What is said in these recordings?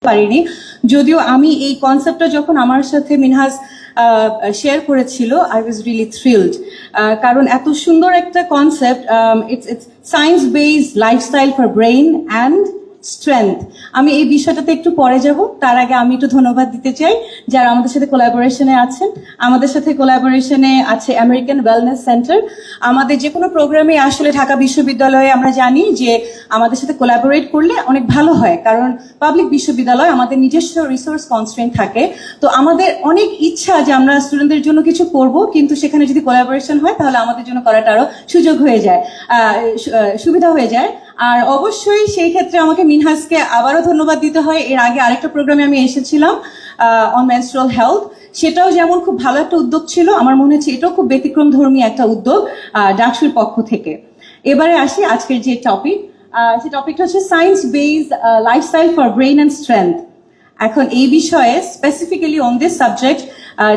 পারিনি, যদিও আমি এই কনসেপ্টটা যখন আমার সাথে মিনহাজ শেয়ার করেছিল, আই ওয়াজ রিয়েলি থ্রিলড, কারণ এত সুন্দর একটা concept. It's science based lifestyle for brain and strength. আমি এই বিষয়টাতে একটু পরে যাব, তার আগে আমি একটু ধন্যবাদ দিতে চাই যারা আমাদের সাথে কোলাবোরেশনে আছেন। আমাদের সাথে কোলাবোরেশনে আছে আমেরিকান ওয়েলনেস সেন্টার। আমাদের যে কোনো প্রোগ্রামে আসলে ঢাকা বিশ্ববিদ্যালয়ে আমরা জানি যে আমাদের সাথে কোলাবোরেট করলে অনেক ভালো হয়, কারণ পাবলিক বিশ্ববিদ্যালয় আমাদের নিজস্ব রিসোর্স কনস্ট্রেন্ট থাকে। তো আমাদের অনেক ইচ্ছা যে আমরা স্টুডেন্টদের জন্য কিছু করব, কিন্তু সেখানে যদি কোলাবোরেশন হয় তাহলে আমাদের জন্য করাটা আরো সুযোগ হয়ে যায়, সুবিধা হয়ে যায়। আর অবশ্যই সেই ক্ষেত্রে আমাকে মিনহাজকে আবারও ধন্যবাদ দিতে হয়। এর আগে আরেকটা প্রোগ্রামে আমি এসেছিলাম অন মেনস্ট্রুয়াল হেলথ, সেটাও যেমন খুব ভালো একটা উদ্যোগ ছিল, আমার মনে হচ্ছে এটাও খুব ব্যতিক্রম ধর্মী একটা উদ্যোগ ডাকসুর পক্ষ থেকে। এবারে আসি আজকের যে টপিক, সেই টপিকটা হচ্ছে science based lifestyle for brain and strength. এখন এই বিষয়ে স্পেসিফিক্যালি অন দিস সাবজেক্ট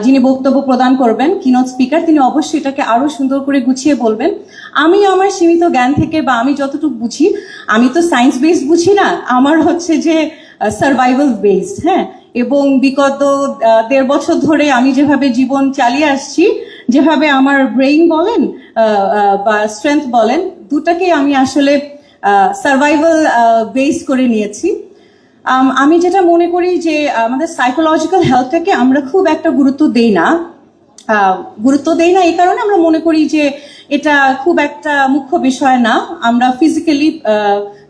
যিনি বক্তব্য প্রদান করবেন, কিনোট স্পিকার, তিনি অবশ্যই এটাকে আরো সুন্দর করে গুছিয়ে বলবেন। আমি আমার সীমিত জ্ঞান থেকে বা আমি যতটুকু বুঝি, আমি তো সায়েন্স বেসড বুঝি না, আমার হচ্ছে যে সার্ভাইভাল বেসড। হ্যাঁ, এবং বিগত 1.5 বছর ধরে আমি যেভাবে জীবন চালিয়ে আসছি, যেভাবে আমার ব্রেইন বলেন বা স্ট্রেংথ বলেন, দুটাকেই আমি আসলে সার্ভাইভাল বেস করে নিয়েছি। আমি যেটা মনে করি যে আমাদের সাইকোলজিক্যাল হেলথটাকে আমরা খুব একটা গুরুত্ব দেই না। এই কারণে আমরা মনে করি যে এটা খুব একটা মুখ্য বিষয় না। আমরা ফিজিক্যালি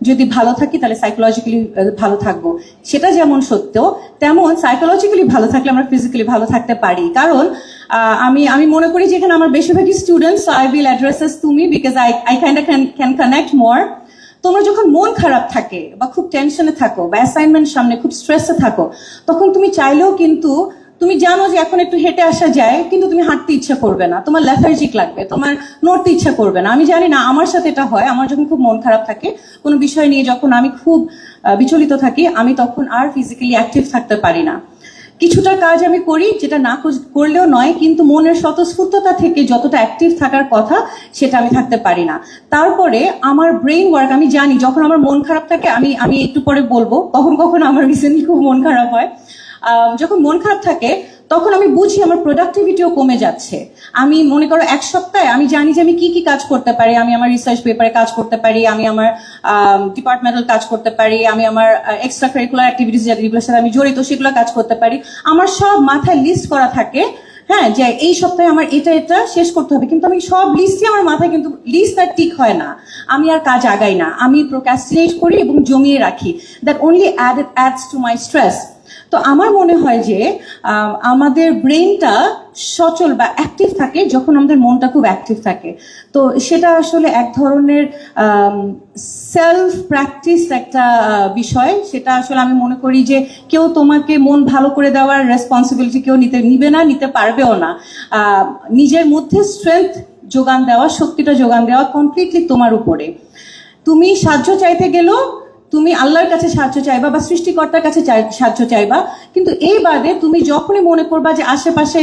যদি ভালো থাকি তাহলে সাইকোলজিক্যালি ভালো থাকবো, সেটা যেমন সত্য, তেমন সাইকোলজিক্যালি ভালো থাকলে আমরা ফিজিক্যালি ভালো থাকতে পারি। কারণ আমি মনে করি যে এখানে আমার বেশিরভাগই স্টুডেন্টস, আই উইল অ্যাড্রেসেস তুমি because I can connect more. তোমরা যখন মন খারাপ থাকে বা খুব টেনশনে থাকো বা অ্যাসাইনমেন্ট সামনে খুব স্ট্রেসে থাকো, তখন তুমি চাইলেও কিন্তু তুমি জানো যে এখন একটু হেঁটে আসা যায়, কিন্তু তুমি হাঁটতে ইচ্ছা করবে না, তোমার লেথার্জিক লাগবে, তোমার নড়তে ইচ্ছা করবে না। আমি জানি না, আমার সাথে এটা হয়। আমার যখন খুব মন খারাপ থাকে কোনো বিষয় নিয়ে, যখন আমি খুব বিচলিত থাকি, আমি তখন আর ফিজিক্যালি অ্যাক্টিভ থাকতে পারি না। কিছুটা কাজ আমি করি যেটা না করলেও নয়, কিন্তু মনের স্বতঃস্ফূর্ততা থেকে যতটা অ্যাক্টিভ থাকার কথা সেটা আমি থাকতে পারি না। তারপরে আমার ব্রেইন ওয়ার্ক, আমি জানি যখন আমার মন খারাপ থাকে, আমি একটু পরে বলবো কখন কখন আমার রিসেন্টলি খুব মন খারাপ হয়। যখন মন খারাপ থাকে তখন আমি বুঝি আমার প্রোডাক্টিভিটিও কমে যাচ্ছে। আমি মনে করো 1 সপ্তাহে আমি জানি যে আমি কি কি কাজ করতে পারি। আমি আমার রিসার্চ পেপারে কাজ করতে পারি, আমি আমার ডিপার্টমেন্টাল কাজ করতে পারি, আমি আমার এক্সট্রা কারিকুলার অ্যাক্টিভিটিস যেগুলোর সাথে আমি জড়িত সেগুলো কাজ করতে পারি। আমার সব মাথায় লিস্ট করা থাকে, হ্যাঁ, যে এই সপ্তাহে আমার এটা শেষ করতে হবে, কিন্তু আমি সব লিস্টই আমার মাথায়, কিন্তু লিস্ট আর ঠিক হয় না, আমি আর কাজ আগাই না, আমি প্রোক্রাস্টিনেট করি এবং জমিয়ে রাখি। That only ads to my stress. তো আমার মনে হয় যে আমাদের ব্রেনটা সচল বা অ্যাক্টিভ থাকে যখন আমাদের মনটা খুব অ্যাক্টিভ থাকে। তো সেটা আসলে এক ধরনের সেলফ প্র্যাকটিস একটা বিষয়। সেটা আসলে আমি মনে করি যে কেউ তোমাকে মন ভালো করে দেওয়ার রেসপন্সিবিলিটি কেউ নিতে পারবেও না। নিজের মধ্যে স্ট্রেংথ যোগান দেওয়া, শক্তিটা যোগান দেওয়া কমপ্লিটলি তোমার উপরে। তুমি সাহায্য চাইতে গেলেও তুমি আল্লাহর কাছে সাহায্য চাইবা বা সৃষ্টিকর্তার কাছে সাহায্য চাইবা, কিন্তু এই বাদে তুমি যখনই মনে করবা যে আশেপাশে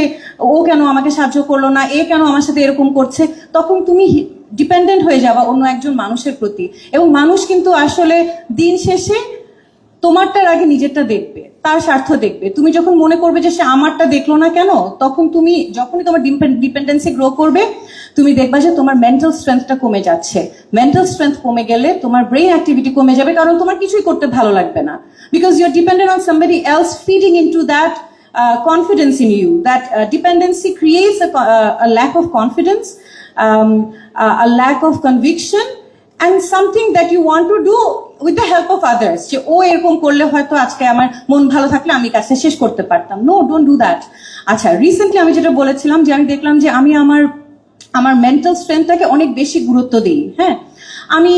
ও কেন আমাকে সাহায্য করলো না, এ কেন আমার সাথে এরকম করছে, তখন তুমি ডিপেন্ডেন্ট হয়ে যাবা অন্য একজন মানুষের প্রতি। এবং মানুষ কিন্তু আসলে দিন শেষে তোমারটার আগে নিজেরটা দেখবে, তার স্বার্থ দেখবে। তুমি যখন মনে করবে যে সে আমারটা দেখলো না কেন, তখন তুমি যখনই তোমার ডিপেন্ডেন্সি গ্রো করবে, তুমি দেখবা যে তোমার মেন্টাল স্ট্রেংথটা কমে যাচ্ছে। মেন্টাল স্ট্রেংথ কমে গেলে তোমার ব্রেইন অ্যাক্টিভিটি কমে যাবে, কারণ তোমার কিছুই করতে ভালো লাগবে না, because you are dependent on somebody else feeding into that confidence in you. That dependency creates a lack of confidence, a lack of conviction, and something that you want to do with the help of others. যে ও এরকম করলে হয়তো আজকে আমার মন ভালো থাকলে আমি কাজটা শেষ করতে পারতাম। No, don't do that. আচ্ছা, রিসেন্টলি আমি যেটা বলেছিলাম যে আমি দেখলাম যে আমি আমার মেন্টাল স্ট্রেংথটাকে অনেক বেশি গুরুত্ব দিই। হ্যাঁ, আমি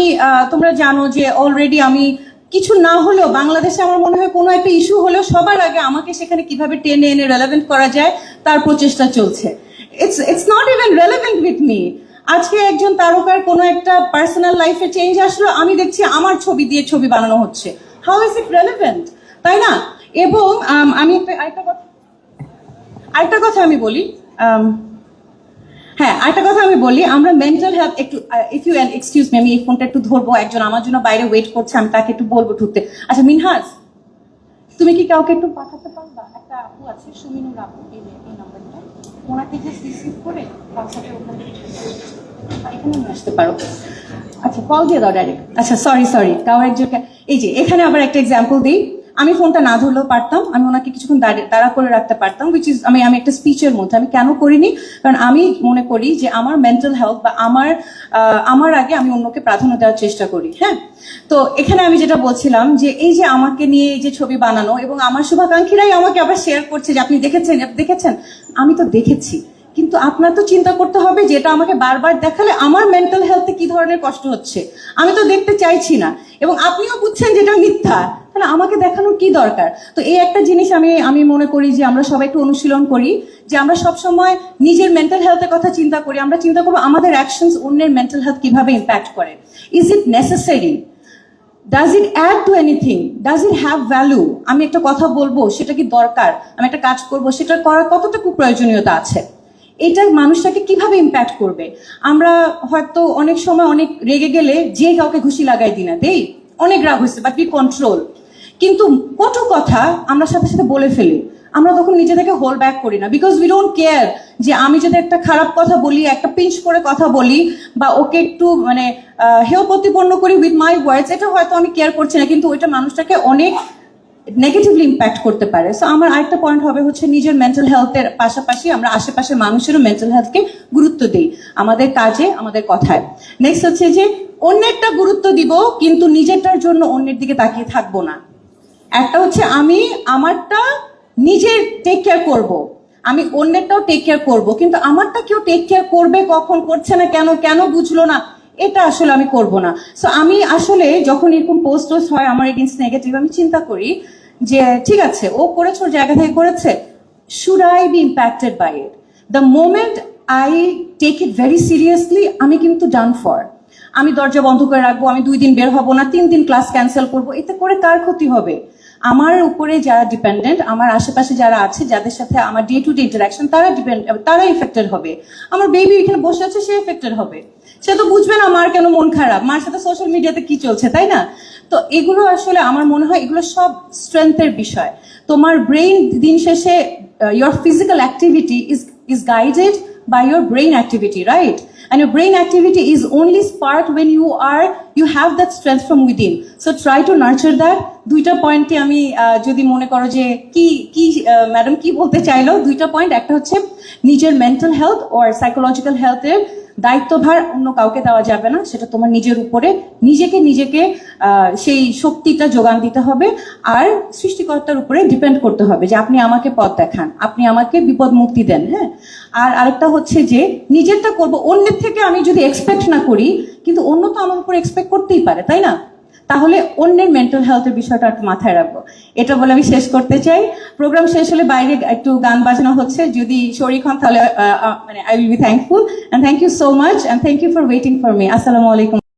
তোমরা জানো যে অলরেডি আমি কিছু না হলেও বাংলাদেশে আমার মনে হয় কোনো একটা ইস্যু হলেও সবার আগে আমাকে সেখানে কিভাবে টেনে এনে রেলেভেন্ট করা যায় তার প্রচেষ্টা চলছে। It's not even relevant with me. আজকে একজন তারকার কোনো একটা পার্সোনাল লাইফে চেঞ্জ আসলো, আমি দেখছি আমার ছবি দিয়ে ছবি বানানো হচ্ছে। হাউ ইজ ইট রেলেভেন্ট, তাই না? এবং আমি আরেকটা কথা আমি বলি, হ্যাঁ, আরেকটা কথা আমি বলি, আমরা মেন্টাল হেলথ একটু, ইফ ইউ এক্সকিউজ মি, আমি এই ফোনটা একটু ধরবো, একজন আমার জন্য বাইরে ওয়েট করছে, আমি তাকে একটু বলবো ঢুকতে। আচ্ছা মিনহাজ, তুমি কি কাউকে একটু পাঠাতে পারবা? একটা আপু আছে, সুমিনুর আপু, এই যে এই নাম্বারটা, ওনাকে জাস্ট রিসিভ করে হোয়াটসঅ্যাপে ওখানে এখানে নিয়ে আসতে পারো। আচ্ছা, কল দিয়ে দাও ডাইরেক্ট। আচ্ছা, সরি, কারো একজনকে, এই যে এখানে আবার একটা এক্সাম্পল দিই। আমি ফোনটা না ধরলেও পারতাম, আমি ওনাকে কিছুক্ষণ দাঁড়া করে রাখতে পারতাম, উইচ ইজ আমি একটা স্পিচের মধ্যে। আমি কেন করিনি? কারণ আমি মনে করি যে আমার মেন্টাল হেলথ বা আমার আগে আমি অন্যকে প্রাধান্য দেওয়ার চেষ্টা করি। হ্যাঁ, তো এখানে আমি যেটা বলছিলাম যে এই যে আমাকে নিয়ে এই যে ছবি বানানো, এবং আমার শুভাকাঙ্ক্ষীরাই আমাকে আবার শেয়ার করছে যে আপনি দেখেছেন। আমি তো দেখেছি, কিন্তু আপনার তো চিন্তা করতে হবে যে এটা আমাকে বারবার দেখালে আমার মেন্টাল হেলথে কি ধরনের কষ্ট হচ্ছে। আমি তো দেখতে চাইছি না, এবং আপনিও বুঝছেন যেটা মিথ্যা, তাহলে আমাকে দেখানোর কি দরকার? তো এই একটা জিনিস আমি মনে করি যে আমরা সবাই একটু অনুশীলন করি, যে আমরা সবসময় নিজের মেন্টাল হেলথের কথা চিন্তা করি। আমরা চিন্তা করবো আমাদের অ্যাকশনস অন্যের মেন্টাল হেলথ কিভাবে ইম্প্যাক্ট করে। Is it necessary? Does it add to anything? Does it have value? আমি একটা কথা বলবো, সেটা কি দরকার? আমি একটা কাজ করবো, সেটা করার কতটুকু প্রয়োজনীয়তা আছে? এটা মানুষটাকে কিভাবে ইম্প্যাক্ট করবে? আমরা হয়তো অনেক সময় অনেক রেগে গেলে যে কাউকে ঘুষি লাগাই দিই না, দেই, অনেক রাগ হয়েছে, বাট উই কন্ট্রোল। কিন্তু কটু কথা আমরা সাথে সাথে বলে ফেলি, আমরা তখন নিজে থেকে হোল্ড ব্যাক করি না, বিকজ উই ডোন্ট কেয়ার যে আমি যদি একটা খারাপ কথা বলি, একটা পিঞ্চ করে কথা বলি, বা ওকে একটু মানে হেয় প্রতিপন্ন করি উইথ মাই ওয়ার্ডস, এটা হয়তো আমি কেয়ার করছি না, কিন্তু ওইটা মানুষটাকে অনেক নেগেটিভলি ইম্প্যাক্ট করতে পারে। সো আমার আরেকটা পয়েন্ট হবে হচ্ছে নিজের মেন্টাল হেলথের পাশাপাশি আমরা আশেপাশের মানুষেরও মেন্টাল হেলথকে গুরুত্ব দিই, আমাদের কাজে, আমাদের কথায়। নেক্সট হচ্ছে যে অন্যেরটা গুরুত্ব দিব, কিন্তু নিজেরটার জন্য অন্যের দিকে তাকিয়ে থাকবো না। একটা হচ্ছে আমি আমারটা নিজে টেক কেয়ার করব, আমি অন্যেরটাও টেক কেয়ার করব, কিন্তু আমারটা কেউ টেক কেয়ার করবে কখন, করছে না কেন বুঝলো না, এটা আসলে আমি করব না। সো আমি আসলে যখন এরকম পোস্ট হয় আমার এগেইনস্ট নেগেটিভ, আমি চিন্তা করি যে ঠিক আছে, ও করেছে, ওর জায়গা থেকে করেছে, should I be impacted by it? The moment I take it very seriously, আমি কিন্তু ডান ফর। আমি দরজা বন্ধ করে রাখবো, আমি 2 দিন বের হব না, 3 দিন ক্লাস ক্যান্সেল করবো, এতে করে কার ক্ষতি হবে? আমার উপরে যারা ডিপেন্ডেন্ট, আমার আশেপাশে যারা আছে, যাদের সাথে আমার ডে টু ডে ইন্টারাকশন, তারা এফেক্টেড হবে। আমার বেবি এখানে বসে আছে, সে এফেক্টেড হবে। সে তো বুঝবে না মার কেন মন খারাপ, মার সাথে সোশ্যাল মিডিয়াতে কি চলছে, তাই না? তো এগুলো আসলে আমার মনে হয় এগুলো সব স্ট্রেংথের বিষয়। তোমার ব্রেইন দিন শেষে, your physical activity is guided by your brain activity, right? And your brain activity is only sparked when you have that strength from within. So try to nurture that. দুইটা পয়েন্টে আমি যদি মনে করো যে কি ম্যাডাম কি বলতে চাইলো, দুইটা পয়েন্ট, একটা হচ্ছে নিজের মেন্টাল হেলথ ও সাইকোলজিক্যাল হেলথের দায়িত্বভার অন্য কাউকে দেওয়া যাবে না, সেটা তোমার নিজের উপরে, নিজেকে সেই শক্তিটা যোগান দিতে হবে, আর সৃষ্টিকর্তার উপরে ডিপেন্ড করতে হবে যে আপনি আমাকে পথ দেখান, আপনি আমাকে বিপদ মুক্তি দেন। হ্যাঁ, আর আরেকটা হচ্ছে যে নিজেরটা করব, অন্যের থেকে আমি যদি এক্সপেক্ট না করি, কিন্তু অন্য তো আমার উপর এক্সপেক্ট করতেই পারে, তাই না? তাহলে অন্যের মেন্টাল হেলথের বিষয়টা একটু মাথায় রাখবো, এটা বলে আমি শেষ করতে চাই। প্রোগ্রাম শেষ হলে বাইরে একটু গান বাজানো হচ্ছে, যদি শরীর হন তাহলে মানে I will be thankful, and thank you so much, and thank you for waiting for me. আসসালামু আলাইকুম।